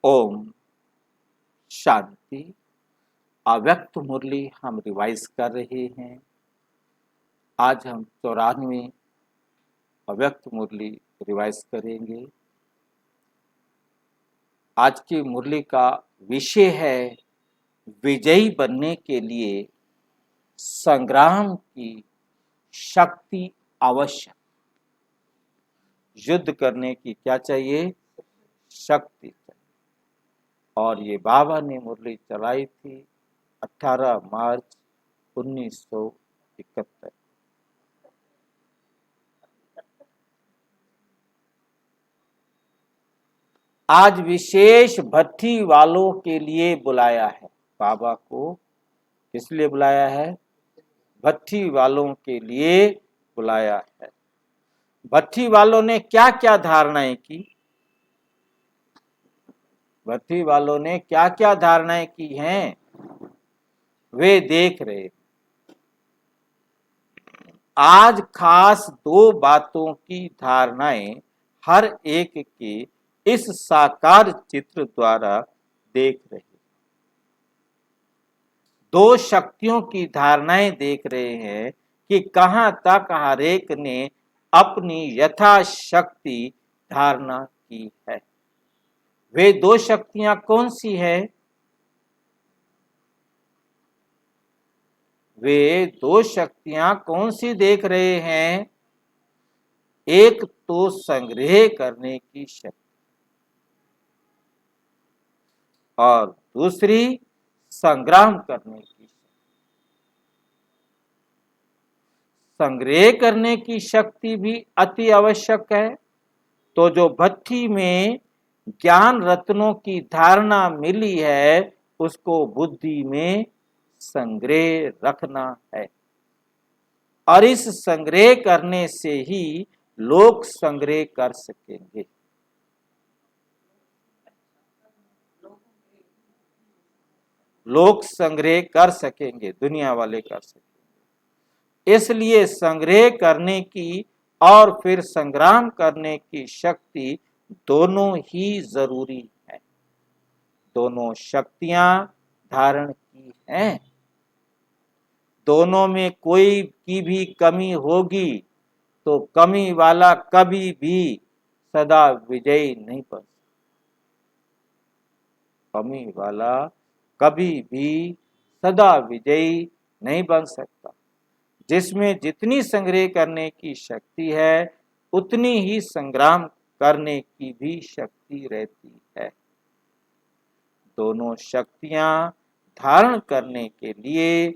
ओम शांति। अव्यक्त मुरली हम रिवाइज कर रहे हैं। आज हम 94 अव्यक्त मुरली रिवाइज करेंगे। आज की मुरली का विषय है विजयी बनने के लिए संग्राम की शक्ति आवश्यक। युद्ध करने की क्या चाहिए? शक्ति चाहिए। और ये बाबा ने मुरली चलाई थी 18 मार्च 1971। आज विशेष भट्ठी वालों के लिए बुलाया है। बाबा को किस लिए बुलाया है? भट्ठी वालों के लिए बुलाया है। भट्ठी वालों ने क्या क्या धारणाएं की? भट्ठी वालों ने क्या क्या धारणाएं की हैं वे देख रहे। आज खास दो बातों की धारणाएं हर एक के इस साकार चित्र द्वारा देख रहे। दो शक्तियों की धारणाएं देख रहे हैं कि कहां तक हर एक ने अपनी यथाशक्ति धारणा की है। वे दो शक्तियां कौन सी है? वे दो शक्तियां कौन सी देख रहे हैं? एक तो संग्रह करने की शक्ति और दूसरी संग्राम करने की शक्ति। संग्रह करने की शक्ति भी अति आवश्यक है। तो जो भट्ठी में ज्ञान रत्नों की धारणा मिली है उसको बुद्धि में संग्रह रखना है। और इस संग्रह करने से ही लोग संग्रह कर सकेंगे। लोग संग्रह कर सकेंगे, दुनिया वाले कर सकेंगे। इसलिए संग्रह करने की और फिर संग्राम करने की शक्ति दोनों ही जरूरी है। दोनों शक्तियां धारण की हैं। दोनों में कोई की भी कमी होगी तो कमी वाला कभी भी सदा विजयी नहीं बन सकता। कमी वाला कभी भी सदा विजयी नहीं बन सकता। जिसमें जितनी संग्रह करने की शक्ति है उतनी ही संग्राम करने की भी शक्ति रहती है। दोनों शक्तियां धारण करने के लिए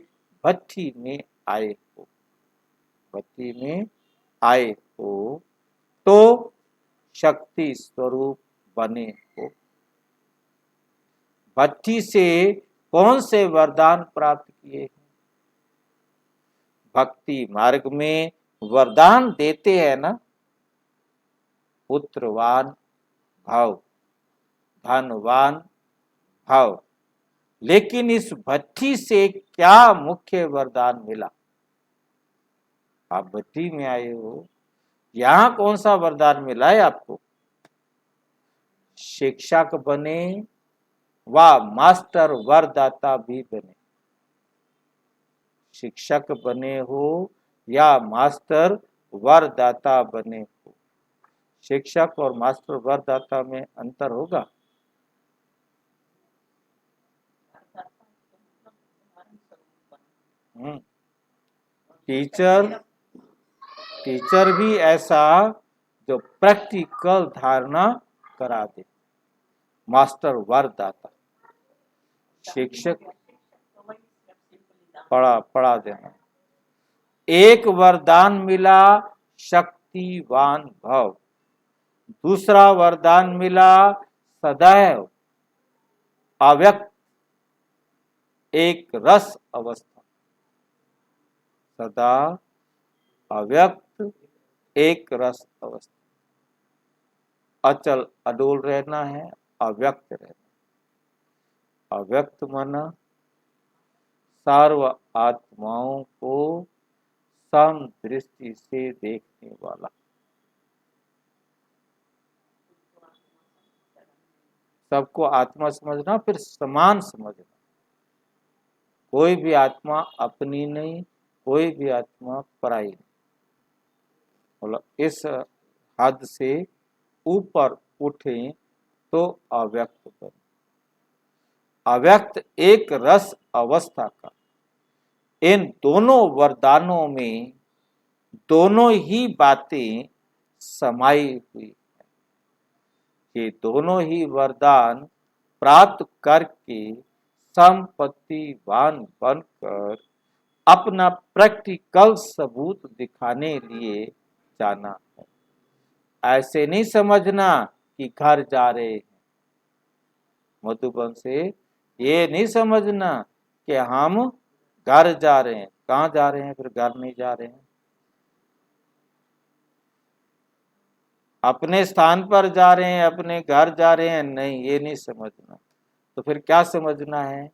भट्ठी में आए हो। भट्ठी में आए हो तो शक्ति स्वरूप बने हो। भट्ठी से कौन से वरदान प्राप्त किए? भक्ति मार्ग में वरदान देते हैं ना, पुत्रवान भव, धनवान भव। लेकिन इस भट्ठी से क्या मुख्य वरदान मिला? आप भट्ठी में आए हो, यहां कौन सा वरदान मिला है आपको? शिक्षक बने व मास्टर वरदाता भी बने। शिक्षक बने हो या मास्टर वरदाता बने हो। शिक्षक और मास्टर वरदाता में अंतर होगा? टीचर भी ऐसा जो प्रैक्टिकल धारणा करा दे। मास्टर वरदाता, शिक्षक पढ़ा देना। एक वरदान मिला शक्तिवान भव, दूसरा वरदान मिला सदैव अव्यक्त एक रस अवस्था। सदा अव्यक्त एक रस अवस्था। अचल अडोल रहना है, अव्यक्त रहना। अव्यक्त माना सर्व आत्माओं को सम दृष्टि से देखने वाला। सबको आत्मा समझना, फिर समान समझना। कोई भी आत्मा अपनी नहीं, कोई भी आत्मा पराई नहीं। मतलब इस हद से ऊपर उठे तो अव्यक्त बने। अव्यक्त एक रस अवस्था का। इन दोनों वरदानों में दोनों ही बातें समाई हुई है। ये दोनों ही वरदान प्राप्त करके संपत्तिवान बनकर अपना प्रैक्टिकल सबूत दिखाने लिए जाना है। ऐसे नहीं समझना कि घर जा रहे हैं मधुबन से, ये नहीं समझना कि हम घर जा रहे हैं। कहाँ जा रहे हैं? फिर घर नहीं जा रहे हैं। अपने स्थान पर जा रहे हैं, अपने घर जा रहे हैं, नहीं, ये नहीं समझना। तो फिर क्या समझना है?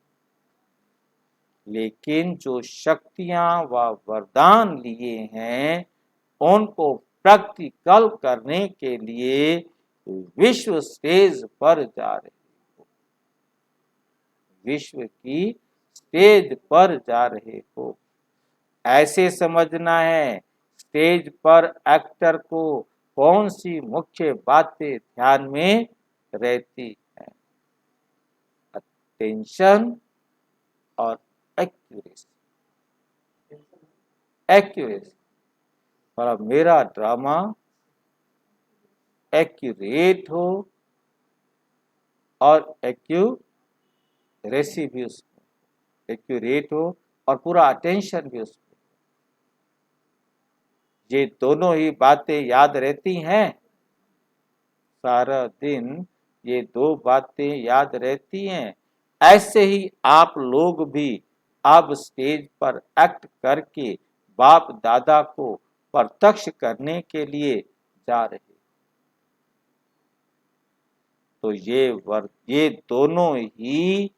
लेकिन जो शक्तियां व वरदान लिए हैं उनको प्रैक्टिकल करने के लिए विश्व स्टेज पर जा रहे हो, विश्व की स्टेज पर जा रहे हो, ऐसे समझना है। स्टेज पर एक्टर को कौन सी मुख्य बातें ध्यान में रहती हैं? अटेंशन और एक्यूरेसी। एक्यूरेसी मतलब मेरा ड्रामा एक्यूरेट हो और एक्यूरेसी भी उसमें, एक्यूरेट हो और पूरा अटेंशन भी उसमें। ये दोनों ही बातें याद रहती हैं सारा दिन, ये दो बातें याद रहती हैं। ऐसे ही आप लोग भी अब स्टेज पर एक्ट करके बाप दादा को प्रत्यक्ष करने के लिए जा रहे। तो ये दोनों ही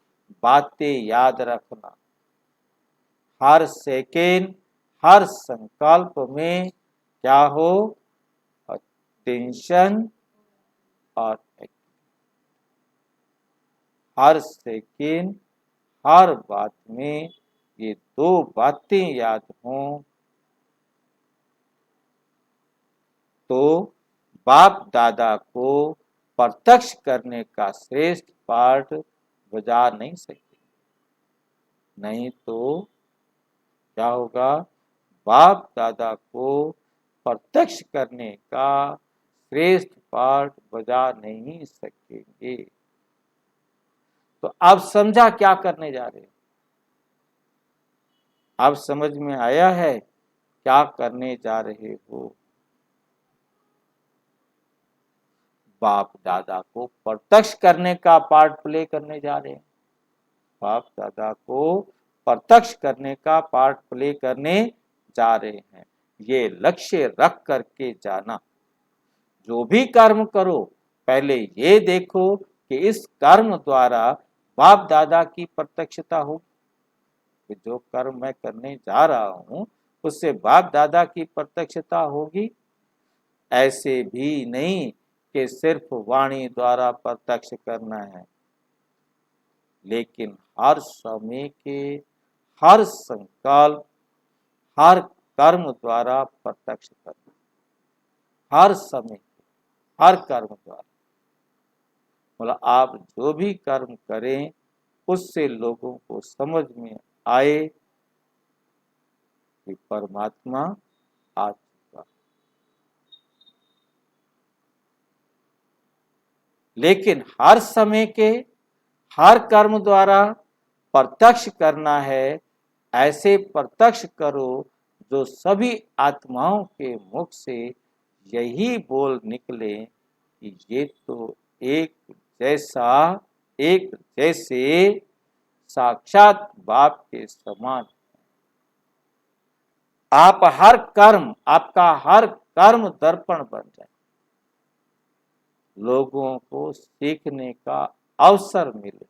बातें याद रखना। हर सेकेंड, हर संकल्प में क्या हो? अटेंशन और हर सेकेंड, हर बात में ये दो बातें याद हों तो बाप दादा को प्रत्यक्ष करने का श्रेष्ठ पाठ बजा नहीं सकते। नहीं तो क्या होगा? बाप दादा को प्रत्यक्ष करने का श्रेष्ठ पाठ बजा नहीं सकेंगे। तो अब समझा क्या करने जा रहे हैं? अब समझ में आया है क्या करने जा रहे हो? बाप दादा को प्रत्यक्ष करने का पार्ट प्ले करने जा रहे हैं। बाप दादा को प्रत्यक्ष करने का पार्ट प्ले करने जा रहे हैं। ये लक्ष्य रख करके जाना। जो भी कर्म करो पहले ये देखो कि इस कर्म द्वारा बाप दादा की प्रत्यक्षता होगी। कि जो कर्म मैं करने जा रहा हूं उससे बाप दादा की प्रत्यक्षता होगी। ऐसे भी नहीं कि सिर्फ वाणी द्वारा प्रत्यक्ष करना है, लेकिन हर समय के हर संकल्प, हर कर्म द्वारा प्रत्यक्ष करना। हर समय हर कर्म द्वारा मतलब आप जो भी कर्म करें उससे लोगों को समझ में आए कि परमात्मा आ चुका। लेकिन हर समय के हर कर्म द्वारा प्रत्यक्ष करना है। ऐसे प्रत्यक्ष करो जो सभी आत्माओं के मुख से यही बोल निकले कि ये तो एक जैसे साक्षात बाप के समान। आपका हर कर्म दर्पण बन जाए, लोगों को सीखने का अवसर मिले।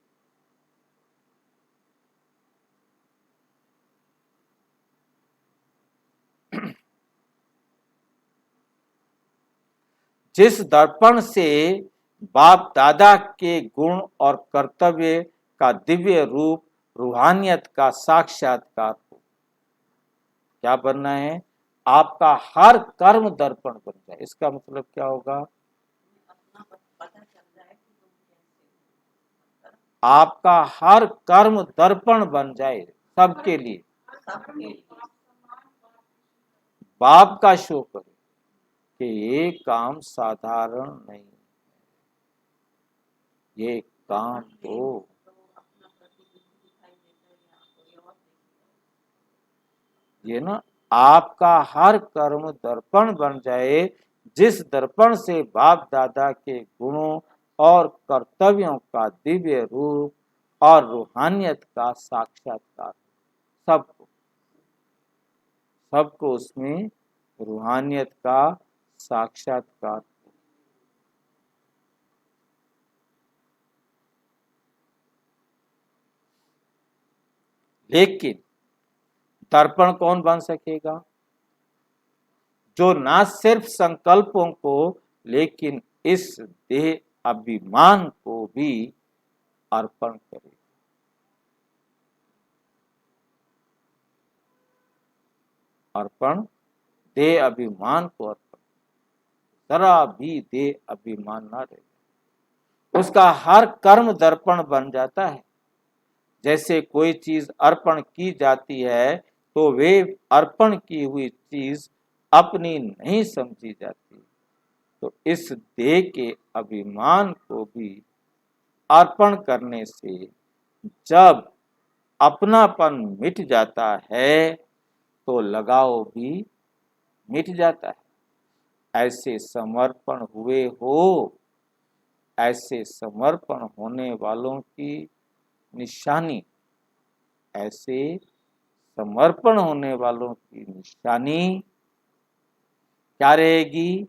जिस दर्पण से बाप दादा के गुण और कर्तव्य का दिव्य रूप रूहानियत का साक्षात्कार हो। क्या बनना है? आपका हर कर्म दर्पण बन जाए। इसका मतलब क्या होगा? आपका हर कर्म दर्पण बन जाए सबके लिए, बाप का शो करे कि ये काम साधारण नहीं, ये काम तो ये ना आपका हर कर्म दर्पण बन जाए, जिस दर्पण से बाप दादा के गुणों और कर्तव्यों का दिव्य रूप और रूहानियत का साक्षात्कार। सबको सबको उसमें रूहानियत का साक्षात्कार। लेकिन दर्पण कौन बन सकेगा? जो ना सिर्फ संकल्पों को लेकिन इस देह अभिमान को भी अर्पण करे। अर्पण देह अभिमान को अर्पण, जरा भी देह अभिमान ना रहे, उसका हर कर्म दर्पण बन जाता है। जैसे कोई चीज अर्पण की जाती है तो वे अर्पण की हुई चीज अपनी नहीं समझी जाती। तो इस देह के अभिमान को भी अर्पण करने से जब अपनापन मिट जाता है तो लगाव भी मिट जाता है। ऐसे समर्पण हुए हो, ऐसे समर्पण होने वालों की निशानी, ऐसे समर्पण होने वालों की निशानी क्या रहेगी?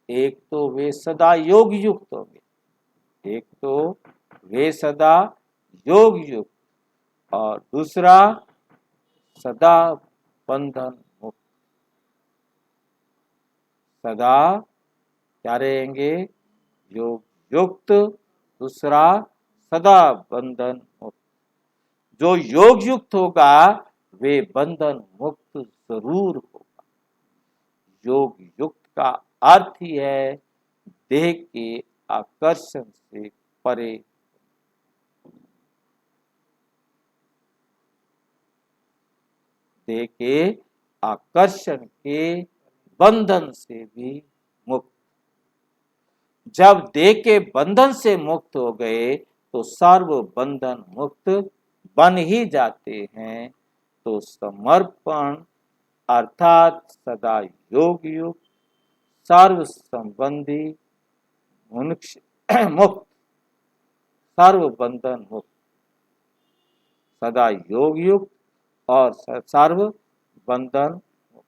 एक तो वे सदा योग युक्त होंगे, एक तो वे सदा योग युक्त, और दूसरा सदा बंधन मुक्त। सदा क्या रहेंगे? योग युक्त, दूसरा सदा बंधन मुक्त। जो योग युक्त होगा वे बंधन मुक्त जरूर होगा। योग युक्त का अर्थ ही है देह के आकर्षण से परे, देह के आकर्षण के बंधन से भी मुक्त। जब देह के बंधन से मुक्त हो गए तो सर्व बंधन मुक्त बन ही जाते हैं। तो समर्पण अर्थात सदा योग युक्त, सर्व संबंधी मुक्त, सर्व बंधन मुक्त, सदा योग युक्त और सर्व बंधन मुक्त।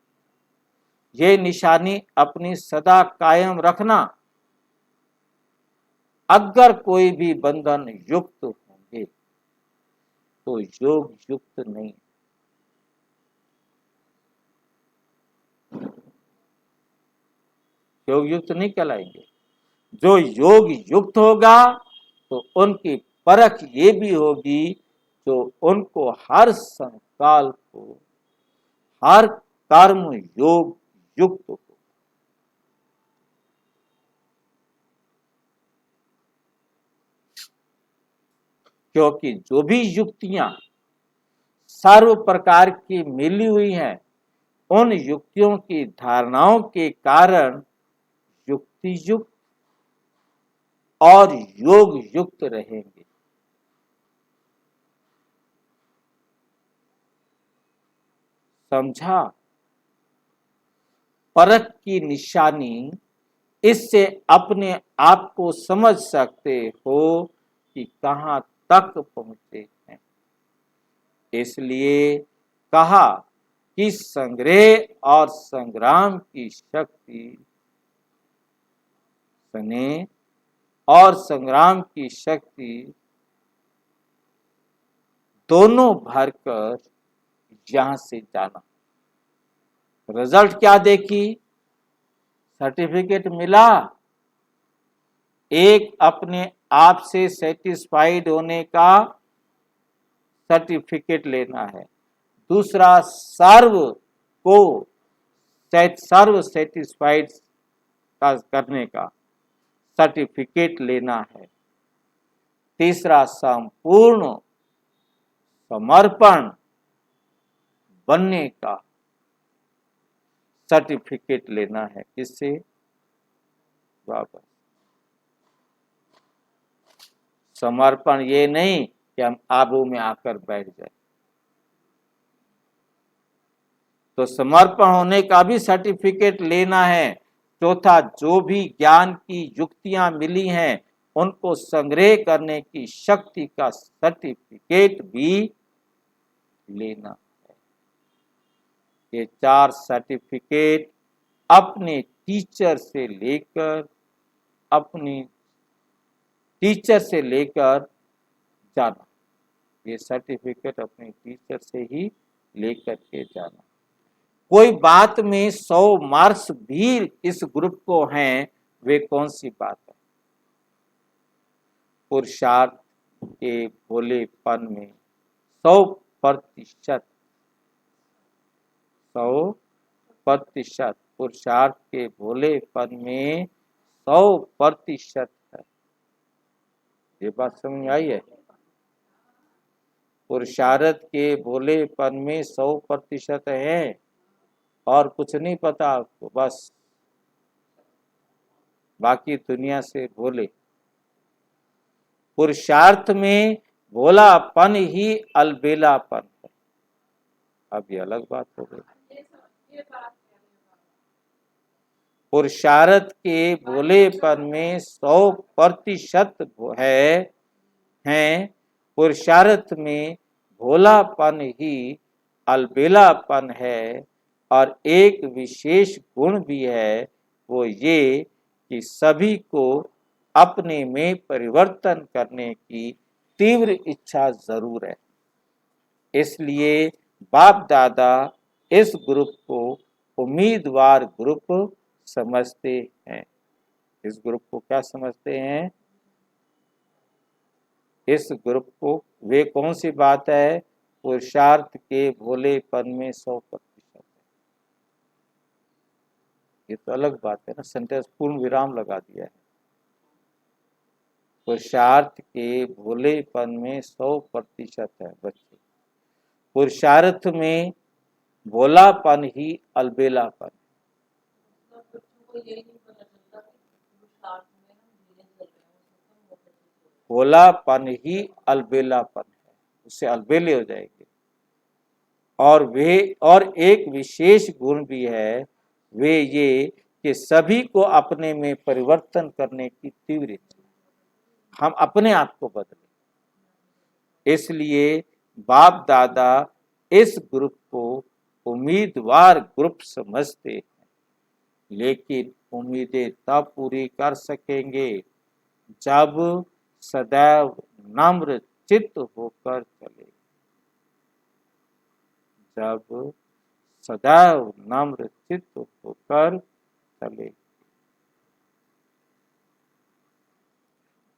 ये निशानी अपनी सदा कायम रखना। अगर कोई भी बंधन युक्त होंगे तो योग युक्त नहीं, योग युक्त नहीं कहलाएंगे। जो योग युक्त होगा तो उनकी परख ये भी होगी जो उनको हर संकल्प को, हर कर्म योग युक्त हो। क्योंकि जो भी युक्तियां सर्व प्रकार की मिली हुई हैं, उन युक्तियों की धारणाओं के कारण युक्ति युक्त और योग युक्त रहेंगे। समझा? परख की निशानी, इससे अपने आप को समझ सकते हो कि कहां तक पहुंचे हैं। इसलिए कहा कि संग्रह और संग्राम की शक्ति, स्नेह और संग्राम की शक्ति दोनों भरकर यहां से जाना। रिजल्ट क्या देखी? सर्टिफिकेट मिला, एक अपने आप से सेटिस्फाइड होने का सर्टिफिकेट लेना है, दूसरा सर्व सेटिस्फाइड करने का सर्टिफिकेट लेना है, तीसरा संपूर्ण समर्पण बनने का सर्टिफिकेट लेना है। किससे? वापस समर्पण ये नहीं कि हम आबू में आकर बैठ जाए, तो समर्पण होने का भी सर्टिफिकेट लेना है। चौथा, जो भी ज्ञान की युक्तियां मिली हैं उनको संग्रह करने की शक्ति का सर्टिफिकेट भी लेना है। ये 4 सर्टिफिकेट अपने टीचर से लेकर जाना। ये सर्टिफिकेट अपने टीचर से ही लेकर के जाना। कोई बात में 100 मार्क्स भी इस ग्रुप को हैं, वे कौन सी बात है? पुरुषार्थ के भोलेपन में 100%, 100% पुरुषार्थ के भोलेपन में 100% है। ये बात समझ में आई है? पुरुषार्थ के भोलेपन में 100% है और कुछ नहीं पता आपको, बस बाकी दुनिया से भोले। पुरुषार्थ में भोलापन ही अलबेलापन है। अब ये अलग बात हो गई। पुरुषार्थ के भोलेपन में 100% है, पुरुषार्थ में भोलापन ही अलबेलापन है। और एक विशेष गुण भी है, वो ये कि सभी को अपने में परिवर्तन करने की तीव्र इच्छा जरूर है। इसलिए बाप दादा इस ग्रुप को उम्मीदवार ग्रुप समझते हैं। इस ग्रुप को क्या समझते हैं? इस ग्रुप को वे कौन सी बात है? पुरुषार्थ के भोलेपन में 100%। ये तो अलग बात है ना, सेंटेंस पूर्ण विराम लगा दिया है। पुरुषार्थ के भोलेपन में 100% है बच्चे। पुरुषार्थ में भोलापन ही अलबेलापन। भोलापन ही अलबेलापन है, उससे अलबेले हो जाएंगे। और एक विशेष गुण भी है, वे ये कि सभी को अपने में परिवर्तन करने की तीव्र इच्छा, हम अपने आप को बदलें। इसलिए बाप दादा इस ग्रुप को उम्मीदवार ग्रुप समझते हैं, लेकिन उम्मीदें तब पूरी कर सकेंगे जब सदैव नम्र चित्त होकर चले। जब सदैव नम्र चित्त होकर चले।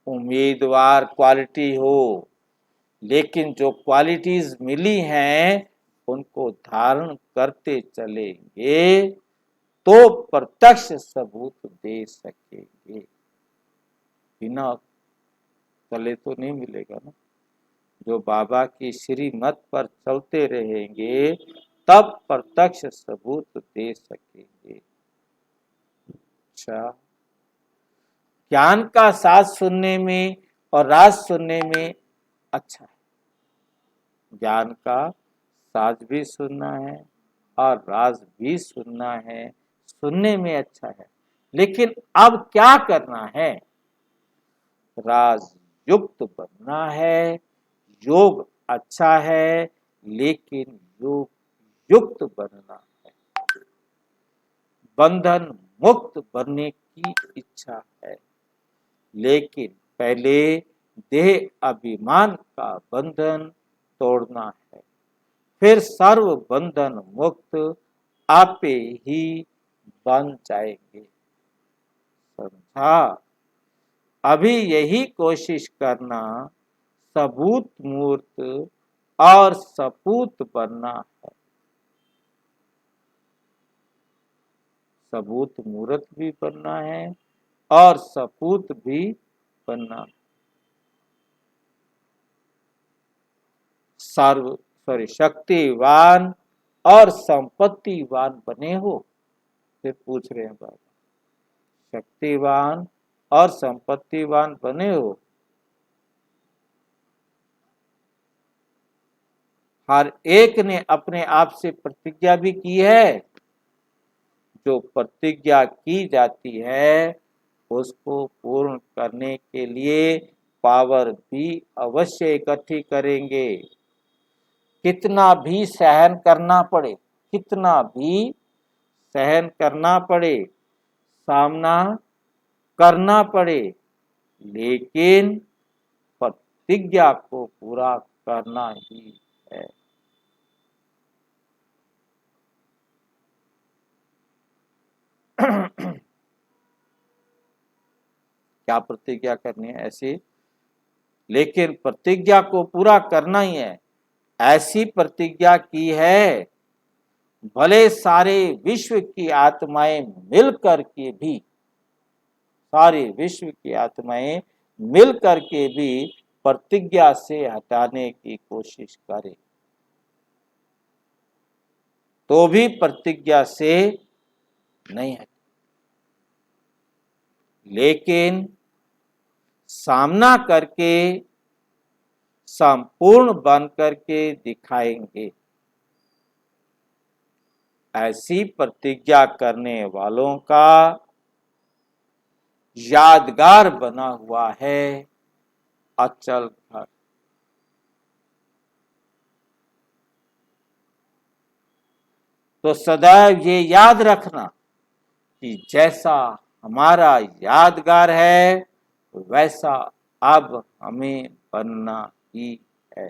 उम्मीदवार क्वालिटी हो, लेकिन जो क्वालिटीज मिली हैं उनको धारण करते चलेंगे तो प्रत्यक्ष सबूत दे सकेंगे। बिना चले तो नहीं मिलेगा ना। जो बाबा की श्रीमत पर चलते रहेंगे तब प्रत्यक्ष सबूत दे सकेंगे। अच्छा, ज्ञान का साथ सुनने में और राज सुनने में अच्छा है। ज्ञान का साज भी सुनना है और राज भी सुनना है, सुनने में अच्छा है। लेकिन अब क्या करना है? राज युक्त बनना है। योग अच्छा है, लेकिन योग युक्त बनना है। बंधन मुक्त बनने की इच्छा है, लेकिन पहले देह अभिमान का बंधन तोड़ना है, फिर सर्व बंधन मुक्त आपे ही बन जाएंगे। समझा? अभी यही कोशिश करना सबूत मूर्त और सपूत बनना है। सबूत मूर्त भी बनना है और सपूत भी बनना। शक्तिवान और संपत्तिवान बने हो। फिर पूछ रहे हैं बाबा, शक्तिवान और संपत्तिवान बने हो। हर एक ने अपने आप से प्रतिज्ञा भी की है। जो प्रतिज्ञा की जाती है उसको पूर्ण करने के लिए पावर भी अवश्य इकट्ठी करेंगे। कितना भी सहन करना पड़े, कितना भी सहन करना पड़े, सामना करना पड़े, लेकिन प्रतिज्ञा को पूरा करना ही है। क्या प्रतिज्ञा करनी है ऐसी, लेकिन प्रतिज्ञा को पूरा करना ही है। ऐसी प्रतिज्ञा की है, भले सारे विश्व की आत्माएं मिलकर के भी, सारे विश्व की आत्माएं मिलकर के भी प्रतिज्ञा से हटाने की कोशिश करें, तो भी प्रतिज्ञा से नहीं हटे, लेकिन सामना करके संपूर्ण बन करके दिखाएंगे। ऐसी प्रतिज्ञा करने वालों का यादगार बना हुआ है अचल घर। तो सदैव ये याद रखना कि जैसा हमारा यादगार है वैसा अब हमें बनना ही है।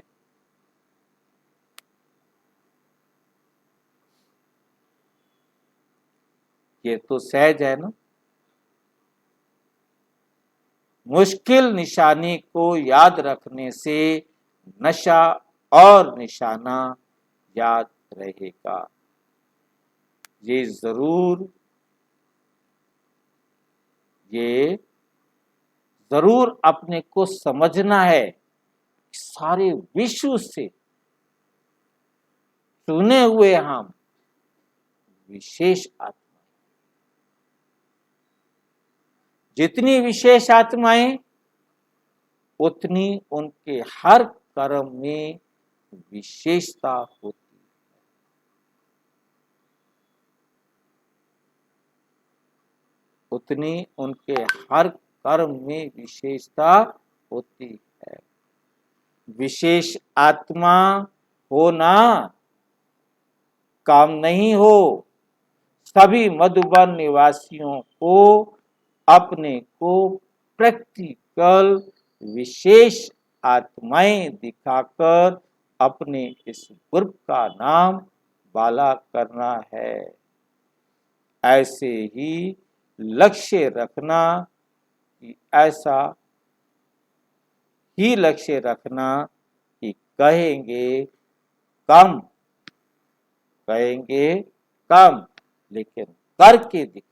ये तो सहज है ना। मुश्किल निशानी को याद रखने से नशा और निशाना याद रहेगा। ये जरूर अपने को समझना है। सारे विश्व से चुने हुए हम विशेष आत्मा, जितनी विशेष आत्माएं उतनी उनके हर कर्म में विशेषता होती, उतनी उनके हर कर्म में विशेषता होती है। विशेष आत्मा होना काम नहीं हो। सभी मधुबन निवासियों को अपने को प्रैक्टिकल विशेष आत्माएं दिखाकर अपने इस ग्रुप का नाम बाला करना है। ऐसे ही लक्ष्य रखना कि ऐसा ही लक्ष्य रखना कि कहेंगे कम लेकिन करके दिखा।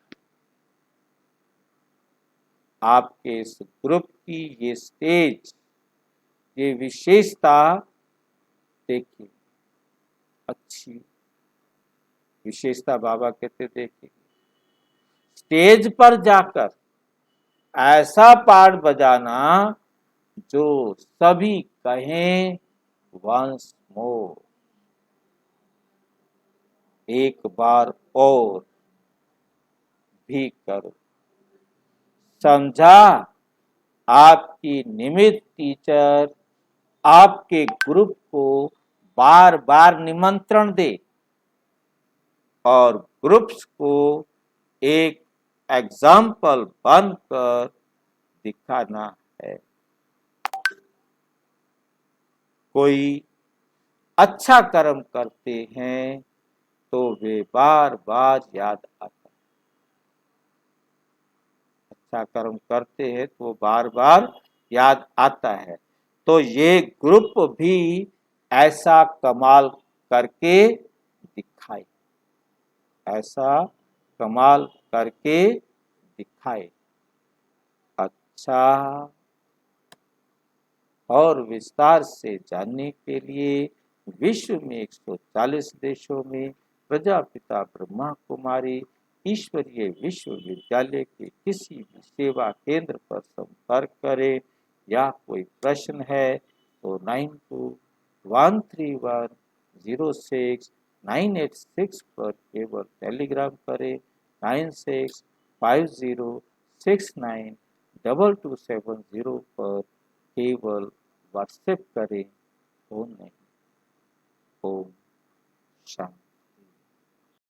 आपके इस ग्रुप की ये स्टेज, ये विशेषता देखिए, अच्छी विशेषता बाबा कहते देखिए, स्टेज पर जाकर ऐसा पाठ बजाना जो सभी कहें वंस मोर, एक बार और भी करो। समझा? आपकी निमित्त टीचर आपके ग्रुप को बार बार निमंत्रण दे और ग्रुप्स को एक एग्जाम्पल बनकर दिखाना है। कोई अच्छा कर्म करते हैं तो वे बार बार याद आता है। अच्छा कर्म करते हैं तो वो बार बार याद आता है। तो ये ग्रुप भी ऐसा कमाल करके दिखाए, ऐसा कमाल करके दिखाए। अच्छा, और विस्तार से जानने के लिए विश्व में 140 देशों में प्रजापिता ब्रह्मा कुमारी ईश्वरीय विश्वविद्यालय के किसी भी सेवा केंद्र पर संपर्क करें, या कोई प्रश्न है तो 9213106986 पर केवल टेलीग्राम करें, 9650692270 पर केवल व्हाट्सएप करें, फोन नहीं। ओम शांति।